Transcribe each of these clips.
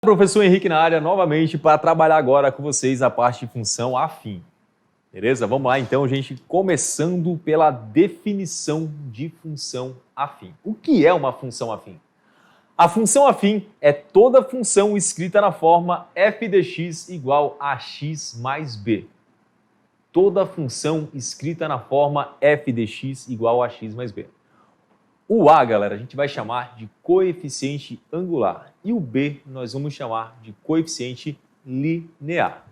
Professor Henrique na área novamente para trabalhar agora com vocês a parte de função afim. Beleza? Vamos lá então, gente, começando pela definição de função afim. O que é uma função afim? A função afim é toda função escrita na forma f de x igual a x mais b. Toda função escrita na forma f de x igual a x mais b. O a, galera, a gente vai chamar de coeficiente angular e o b nós vamos chamar de coeficiente linear.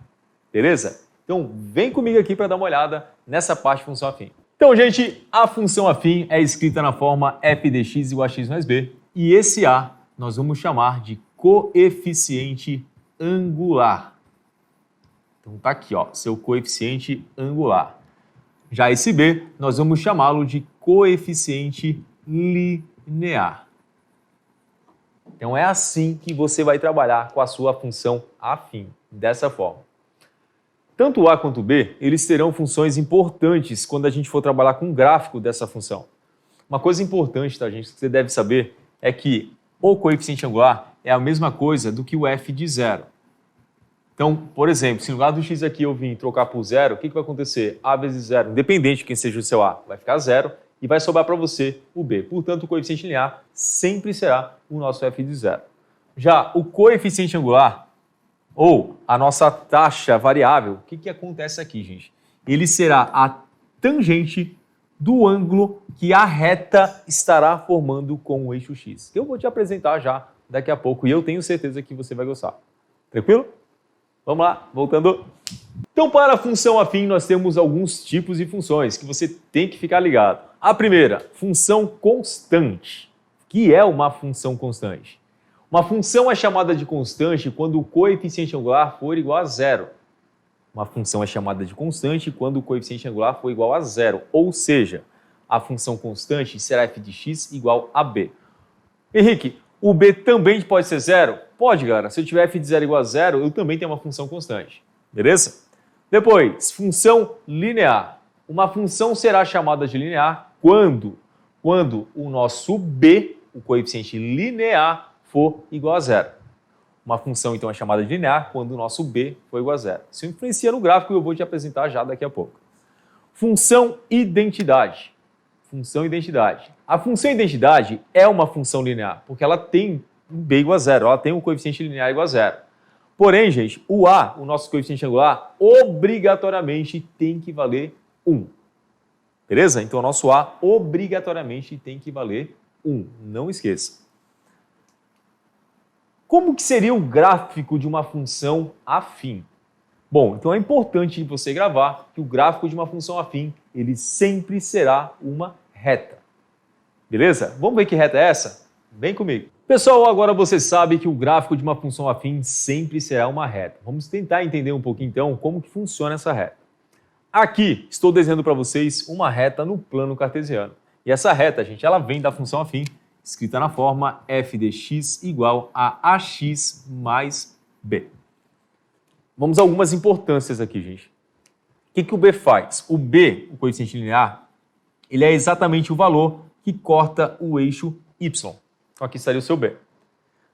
Beleza? Então, vem comigo aqui para dar uma olhada nessa parte de função afim. Então, gente, a função afim é escrita na forma f de x igual a x mais b e esse a nós vamos chamar de coeficiente angular. Então, tá aqui, ó, seu coeficiente angular. Já esse b, nós vamos chamá-lo de coeficiente linear. Então, é assim que você vai trabalhar com a sua função afim, dessa forma. Tanto o a quanto o b, eles terão funções importantes quando a gente for trabalhar com o gráfico dessa função. Uma coisa importante, tá, gente, que você deve saber é que o coeficiente angular é a mesma coisa do que o f de zero. Então, por exemplo, se no lugar do x aqui eu vim trocar por zero, o que vai acontecer? A vezes zero, independente de quem seja o seu a, vai ficar zero e vai sobrar para você o b. Portanto, o coeficiente linear sempre será o nosso f de zero. Já o coeficiente angular, ou a nossa taxa variável, o que acontece aqui, gente? Ele será a tangente do ângulo que a reta estará formando com o eixo x. Que eu vou te apresentar já daqui a pouco e eu tenho certeza que você vai gostar. Tranquilo? Vamos lá, voltando. Então, para a função afim, nós temos alguns tipos de funções que você tem que ficar ligado. A primeira, função constante. O que é uma função constante? Uma função é chamada de constante quando o coeficiente angular for igual a zero. Uma função é chamada de constante quando o coeficiente angular for igual a zero. Ou seja, a função constante será f de x igual a b. Henrique, o b também pode ser zero? Pode, galera. Se eu tiver f de zero igual a zero, eu também tenho uma função constante. Beleza? Depois, função linear. Uma função será chamada de linear quando o nosso b, o coeficiente linear, for igual a zero. Uma função, então, é chamada de linear quando o nosso b for igual a zero. Isso influencia no gráfico e eu vou te apresentar já daqui a pouco. Função identidade. Função identidade. A função identidade é uma função linear, porque ela tem um b igual a zero, ela tem um coeficiente linear igual a zero. Porém, gente, o a, o nosso coeficiente angular, obrigatoriamente tem que valer 1. Beleza? Então, o nosso a obrigatoriamente tem que valer 1. Não esqueça. Como que seria o gráfico de uma função afim? Bom, então é importante você gravar que o gráfico de uma função afim, ele sempre será uma reta. Beleza? Vamos ver que reta é essa? Vem comigo. Pessoal, agora você sabe que o gráfico de uma função afim sempre será uma reta. Vamos tentar entender um pouquinho então como que funciona essa reta. Aqui estou desenhando para vocês uma reta no plano cartesiano. E essa reta, gente, ela vem da função afim, escrita na forma f de x igual a ax mais b. Vamos a algumas importâncias aqui, gente. O que o b faz? O b, o coeficiente linear, ele é exatamente o valor que corta o eixo y. Então aqui estaria o seu b.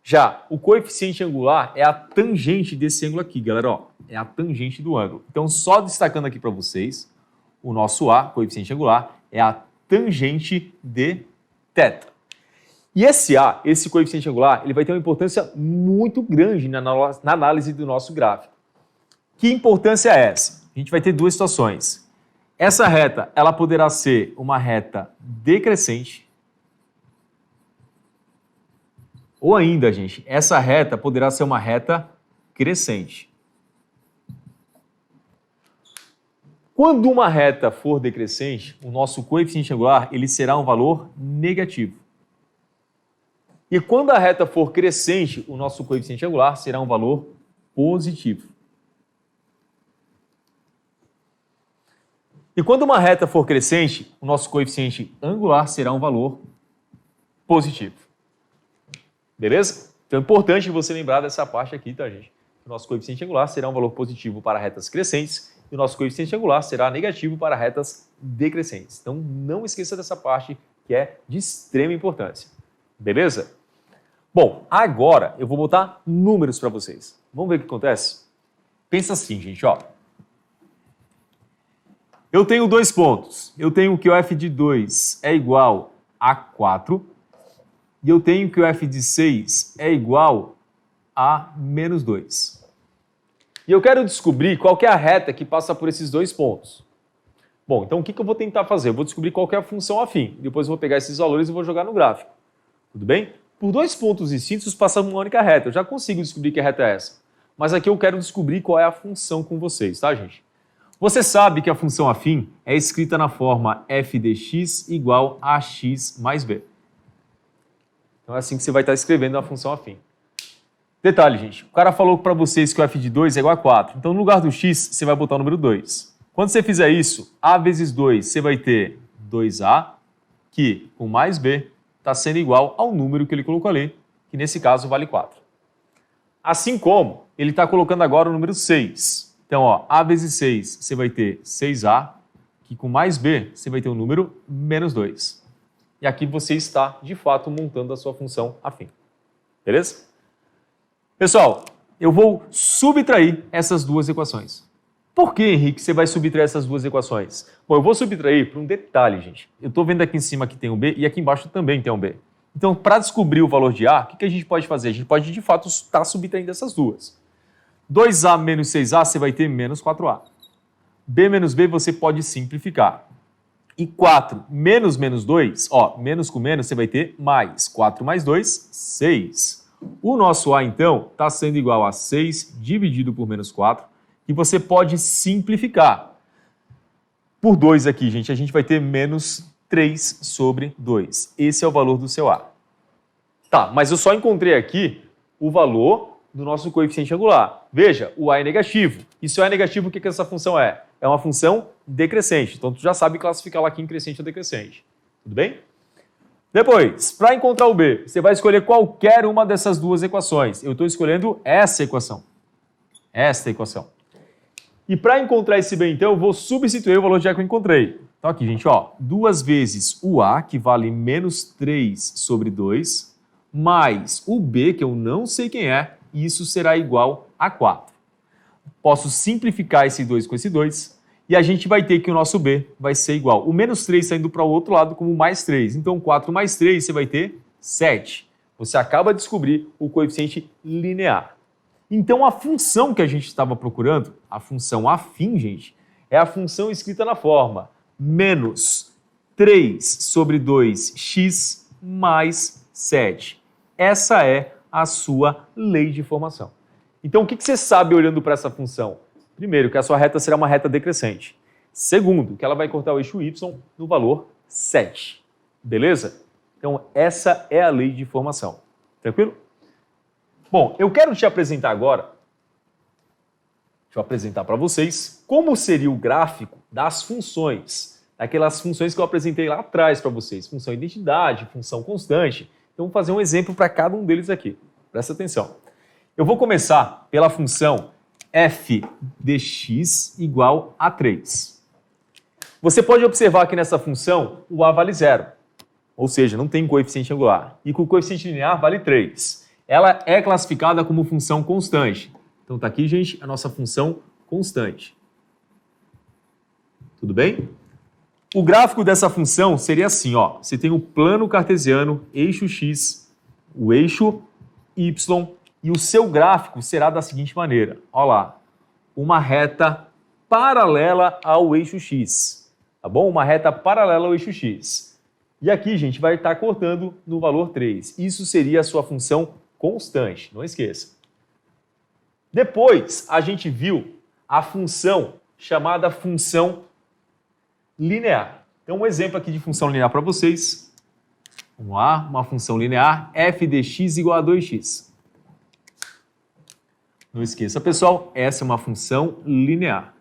Já o coeficiente angular é a tangente desse ângulo aqui, galera. Ó, é a tangente do ângulo. Então, só destacando aqui para vocês, o nosso a, coeficiente angular, é a tangente de θ. E esse a, esse coeficiente angular, ele vai ter uma importância muito grande na análise do nosso gráfico. Que importância é essa? A gente vai ter duas situações. Essa reta, ela poderá ser uma reta decrescente, ou ainda, gente, essa reta poderá ser uma reta crescente. Quando uma reta for decrescente, o nosso coeficiente angular ele será um valor negativo. E quando a reta for crescente, o nosso coeficiente angular será um valor positivo. E quando uma reta for crescente, o nosso coeficiente angular será um valor positivo. Beleza? Então é importante você lembrar dessa parte aqui, tá, gente? O nosso coeficiente angular será um valor positivo para retas crescentes e o nosso coeficiente angular será negativo para retas decrescentes. Então não esqueça dessa parte que é de extrema importância. Beleza? Bom, agora eu vou botar números para vocês. Vamos ver o que acontece? Pensa assim, gente, ó. Eu tenho 2 pontos. Eu tenho que o f de 2 é igual a 4 e eu tenho que o f de 6 é igual a menos 2. E eu quero descobrir qual que é a reta que passa por esses 2 pontos. Bom, então o que eu vou tentar fazer? Eu vou descobrir qual que é a função afim. Depois eu vou pegar esses valores e vou jogar no gráfico. Tudo bem? Por 2 pontos distintos passa uma única reta. Eu já consigo descobrir que reta é essa. Mas aqui eu quero descobrir qual é a função com vocês, tá, gente? Você sabe que a função afim é escrita na forma f de x igual a x mais b. Então é assim que você vai estar escrevendo a função afim. Detalhe, gente. O cara falou para vocês que o f de 2 é igual a 4. Então no lugar do x, você vai botar o número 2. Quando você fizer isso, a vezes 2, você vai ter 2a, que com mais b está sendo igual ao número que ele colocou ali, que nesse caso vale 4. Assim como ele está colocando agora o número 6. Então, ó, a vezes 6, você vai ter 6a, que com mais b, você vai ter o número menos 2. E aqui você está, de fato, montando a sua função afim. Beleza? Pessoal, eu vou subtrair essas duas equações. Por que, Henrique, você vai subtrair essas duas equações? Bom, eu vou subtrair por um detalhe, gente. Eu estou vendo aqui em cima que tem um b e aqui embaixo também tem um b. Então, para descobrir o valor de a, o que a gente pode fazer? A gente pode, de fato, estar subtraindo essas duas. 2a menos 6a, você vai ter menos 4a. b menos b você pode simplificar. E 4 menos menos 2, ó, menos com menos, você vai ter mais. 4 mais 2, 6. O nosso a, então, está sendo igual a 6 dividido por menos 4, e você pode simplificar. Por 2 aqui, gente, a gente vai ter menos 3 sobre 2. Esse é o valor do seu a. Tá, mas eu só encontrei aqui o valor do nosso coeficiente angular. Veja, o a é negativo. E se o a é negativo, o que essa função é? É uma função decrescente. Então, tu já sabe classificar ela aqui em crescente ou decrescente. Tudo bem? Depois, para encontrar o b, você vai escolher qualquer uma dessas duas equações. Eu estou escolhendo essa equação. Esta equação. E para encontrar esse b, então, eu vou substituir o valor de a que eu encontrei. Então, aqui, gente, ó, 2 vezes o a, que vale menos 3 sobre 2, mais o b, que eu não sei quem é, e isso será igual a 4. Posso simplificar esse 2 com esse 2, e a gente vai ter que o nosso b vai ser igual. O menos 3 está indo para o outro lado como mais 3. Então, 4 mais 3, você vai ter 7. Você acaba de descobrir o coeficiente linear. Então, a função que a gente estava procurando, a função afim, gente, é a função escrita na forma menos 3 sobre 2x mais 7. Essa é a sua lei de formação. Então, o que você sabe olhando para essa função? Primeiro, que a sua reta será uma reta decrescente. Segundo, que ela vai cortar o eixo y no valor 7. Beleza? Então, essa é a lei de formação. Tranquilo? Bom, eu quero te apresentar agora, deixa eu apresentar para vocês, como seria o gráfico das funções, daquelas funções que eu apresentei lá atrás para vocês, função identidade, função constante. Então, vou fazer um exemplo para cada um deles aqui. Presta atenção. Eu vou começar pela função f de x igual a 3. Você pode observar que nessa função o a vale 0, ou seja, não tem coeficiente angular, e que o coeficiente linear vale 3. Ela é classificada como função constante. Então está aqui, gente, a nossa função constante. Tudo bem? O gráfico dessa função seria assim, ó. Você tem o plano cartesiano, eixo x, o eixo y, e o seu gráfico será da seguinte maneira. Olha lá, uma reta paralela ao eixo x, tá bom? Uma reta paralela ao eixo x. E aqui, gente, vai estar cortando no valor 3. Isso seria a sua função constante, não esqueça. Depois, a gente viu a função chamada função linear. Então, um exemplo aqui de função linear para vocês. Vamos lá, uma função linear, f de x igual a 2x. Não esqueça, pessoal, essa é uma função linear.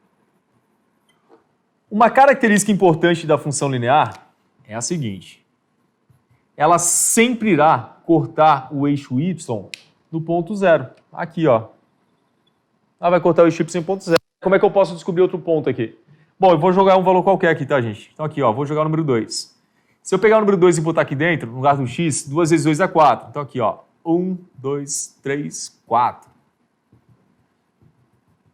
Uma característica importante da função linear é a seguinte. Ela sempre irá cortar o eixo y no ponto zero. Aqui, ó. Ela vai cortar o eixo y em ponto zero. Como é que eu posso descobrir outro ponto aqui? Bom, eu vou jogar um valor qualquer aqui, tá, gente? Então aqui, ó, vou jogar o número 2. Se eu pegar o número 2 e botar aqui dentro, no lugar do x, 2 vezes 2 dá 4. Então aqui, ó, 1, 2, 3, 4.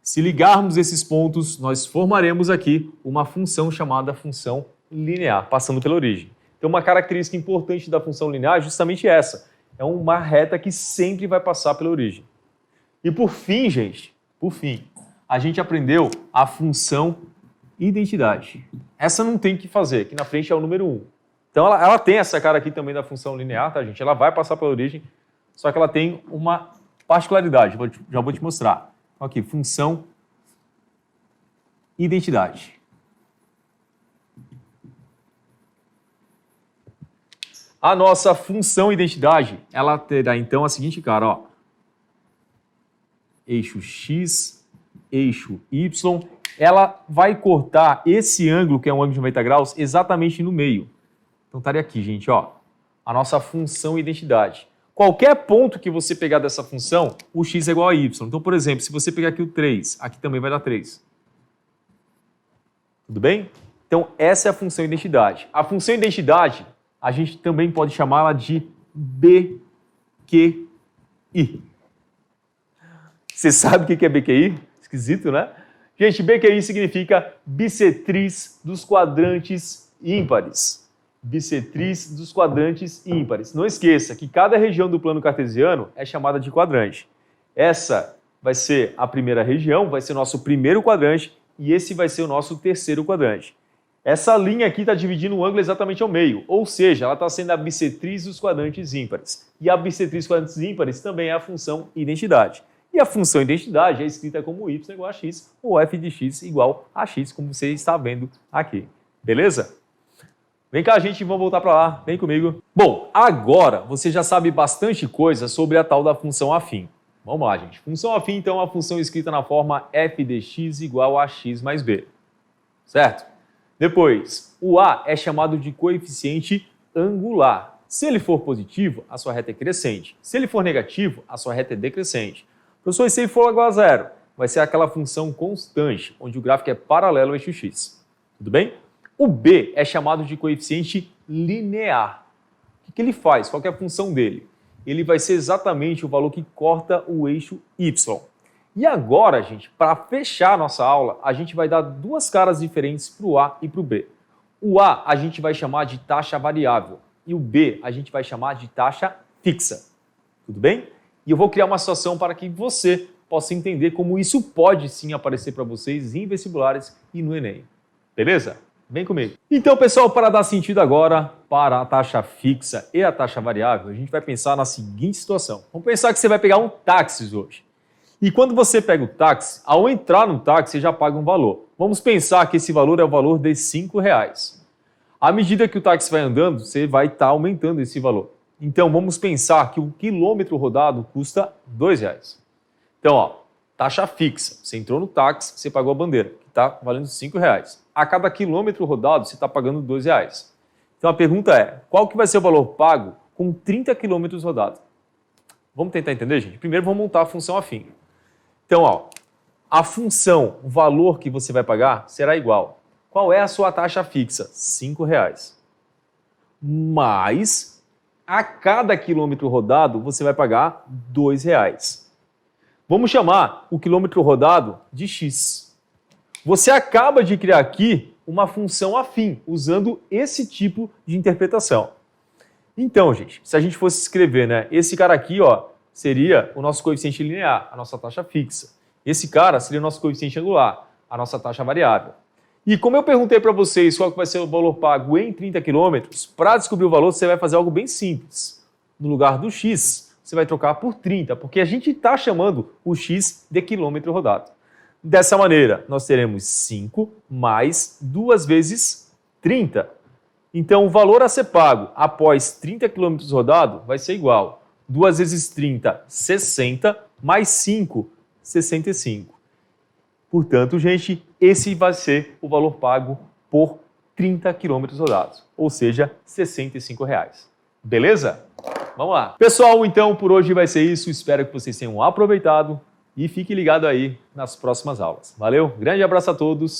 Se ligarmos esses pontos, nós formaremos aqui uma função chamada função linear, passando pela origem. Então, uma característica importante da função linear é justamente essa. É uma reta que sempre vai passar pela origem. E por fim, gente, a gente aprendeu a função identidade. Essa não tem o que fazer, aqui na frente é o número 1. Então, ela tem essa cara aqui também da função linear, tá, gente? Ela vai passar pela origem, só que ela tem uma particularidade, já vou te mostrar. Aqui, função identidade. A nossa função identidade, ela terá então a seguinte cara, ó. Eixo X, eixo Y, ela vai cortar esse ângulo, que é um ângulo de 90 graus, exatamente no meio. Então estaria aqui, gente, ó, a nossa função identidade. Qualquer ponto que você pegar dessa função, o x é igual a y. Então, por exemplo, se você pegar aqui o 3, aqui também vai dar 3. Tudo bem? Então, essa é a função identidade. A função identidade, a gente também pode chamá-la de BQI. Você sabe o que é BQI? Esquisito, né? Gente, BQI significa bissetriz dos quadrantes ímpares. Bissetriz dos quadrantes ímpares. Não esqueça que cada região do plano cartesiano é chamada de quadrante. Essa vai ser a primeira região, vai ser o nosso primeiro quadrante, e esse vai ser o nosso terceiro quadrante. Essa linha aqui está dividindo o ângulo exatamente ao meio, ou seja, ela está sendo a bissetriz dos quadrantes ímpares. E a bissetriz dos quadrantes ímpares também é a função identidade. E a função identidade é escrita como y igual a x, ou f de x igual a x, como você está vendo aqui. Beleza? Vem cá, gente, vamos voltar para lá. Vem comigo. Bom, agora você já sabe bastante coisa sobre a tal da função afim. Vamos lá, gente. Função afim, então, é uma função escrita na forma f de x igual a x mais b. Certo? Depois, o a é chamado de coeficiente angular. Se ele for positivo, a sua reta é crescente. Se ele for negativo, a sua reta é decrescente. Professor, e se ele for igual a zero? Vai ser aquela função constante, onde o gráfico é paralelo ao eixo x. Tudo bem? O b é chamado de coeficiente linear. O que ele faz? Qual que é a função dele? Ele vai ser exatamente o valor que corta o eixo y. E agora, gente, para fechar a nossa aula, a gente vai dar duas caras diferentes para o a e para o b. O a gente vai chamar de taxa variável e o b a gente vai chamar de taxa fixa. Tudo bem? E eu vou criar uma situação para que você possa entender como isso pode sim aparecer para vocês em vestibulares e no Enem. Beleza? Vem comigo. Então, pessoal, para dar sentido agora para a taxa fixa e a taxa variável, a gente vai pensar na seguinte situação. Vamos pensar que você vai pegar um táxi hoje. E quando você pega o táxi, ao entrar no táxi, você já paga um valor. Vamos pensar que esse valor é o valor de R$5. À medida que o táxi vai andando, você vai estar aumentando esse valor. Então, vamos pensar que o quilômetro rodado custa R$2. Então, ó, taxa fixa. Você entrou no táxi, você pagou a bandeira, que está valendo R$5. A cada quilômetro rodado, você está pagando R$2. Então, a pergunta é, qual que vai ser o valor pago com 30 quilômetros rodados? Vamos tentar entender, gente? Primeiro, vamos montar a função afim. Então, ó, a função, o valor que você vai pagar será igual. Qual é a sua taxa fixa? R$5. Mas, a cada quilômetro rodado, você vai pagar R$2. Vamos chamar o quilômetro rodado de x. Você acaba de criar aqui uma função afim, usando esse tipo de interpretação. Então, gente, se a gente fosse escrever, né, esse cara aqui, ó, seria o nosso coeficiente linear, a nossa taxa fixa. Esse cara seria o nosso coeficiente angular, a nossa taxa variável. E como eu perguntei para vocês qual que vai ser o valor pago em 30 km, para descobrir o valor, você vai fazer algo bem simples. No lugar do x, você vai trocar por 30, porque a gente está chamando o x de quilômetro rodado. Dessa maneira, nós teremos 5 mais 2 vezes 30. Então, o valor a ser pago após 30 km rodado vai ser igual. 2 vezes 30, 60, mais 5, 65. Portanto, gente, esse vai ser o valor pago por 30 km rodados, ou seja, R$65. Beleza? Vamos lá. Pessoal, então, por hoje vai ser isso. Espero que vocês tenham aproveitado e fique ligado aí nas próximas aulas. Valeu, grande abraço a todos.